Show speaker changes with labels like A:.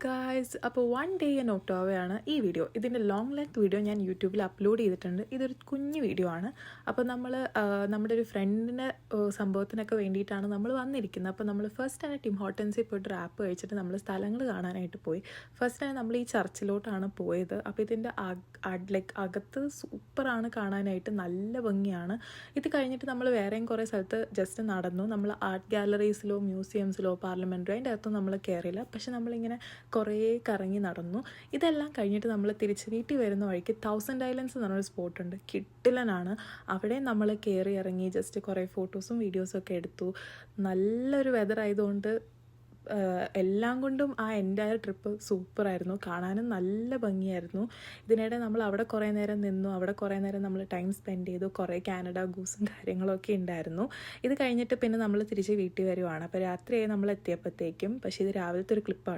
A: Guys, അപ്പോൾ 1 day in ഒക്ടോബറാണ് ഈ video. ഇതിൻ്റെ ലോങ് ലെങ്ത് വീഡിയോ ഞാൻ യൂട്യൂബിൽ അപ്ലോഡ് ചെയ്തിട്ടുണ്ട്. ഇതൊരു കുഞ്ഞു വീഡിയോ ആണ്. അപ്പോൾ നമ്മൾ നമ്മുടെ ഒരു ഫ്രണ്ടിൻ്റെ സംഭവത്തിനൊക്കെ വേണ്ടിയിട്ടാണ് നമ്മൾ വന്നിരിക്കുന്നത്. അപ്പോൾ നമ്മൾ ഫസ്റ്റ് തന്നെ ടിം ഹോട്ടൻസിൽ പോയിട്ട് റാപ്പ് കഴിച്ചിട്ട് നമ്മൾ സ്ഥലങ്ങൾ കാണാനായിട്ട് പോയി. ഫസ്റ്റ് തന്നെ നമ്മൾ ഈ ചർച്ചിലോട്ടാണ് പോയത്. അപ്പോൾ ഇതിൻ്റെ അകത്ത് സൂപ്പറാണ് കാണാനായിട്ട്, നല്ല ഭംഗിയാണ്. ഇത് കഴിഞ്ഞിട്ട് നമ്മൾ വേറെയും കുറേ സ്ഥലത്ത് ജസ്റ്റ് നടന്നു. നമ്മൾ ആർട്ട് ഗാലറീസിലോ മ്യൂസിയംസിലോ പാർലമെൻറ്റോ അതിൻ്റെ അകത്തും നമ്മൾ കയറിയില്ല. പക്ഷെ നമ്മളിങ്ങനെ കുറേ കറങ്ങി നടന്നു. ഇതെല്ലാം കഴിഞ്ഞിട്ട് നമ്മൾ തിരിച്ച് വീട്ടിൽ വരുന്ന വഴിക്ക് 1000 ഐലൻഡ്സ് എന്ന് പറഞ്ഞൊരു സ്പോട്ടുണ്ട്. കിട്ടിലനാണ്. അവിടെ നമ്മൾ കയറി ഇറങ്ങി ജസ്റ്റ് കുറേ ഫോട്ടോസും വീഡിയോസും ഒക്കെ എടുത്തു. നല്ലൊരു വെതർ ആയതുകൊണ്ട് എല്ലാം കൊണ്ടും ആ എൻ്റയർ ട്രിപ്പ് സൂപ്പറായിരുന്നു. കാണാനും നല്ല ഭംഗിയായിരുന്നു. ഇതിനിടെ നമ്മൾ അവിടെ കുറേ നേരം നിന്നു. അവിടെ കുറേ നേരം നമ്മൾ ടൈം സ്പെൻഡ് ചെയ്തു. കുറേ കാനഡ ഗൂസും കാര്യങ്ങളൊക്കെ ഉണ്ടായിരുന്നു. ഇത് കഴിഞ്ഞിട്ട് പിന്നെ നമ്മൾ തിരിച്ച് വീട്ടിൽ വരുവാണ്. അപ്പോൾ രാത്രിയായി നമ്മൾ എത്തിയപ്പോഴത്തേക്കും. പക്ഷേ ഇത് രാവിലത്തെ ഒരു ക്ലിപ്പാണ്.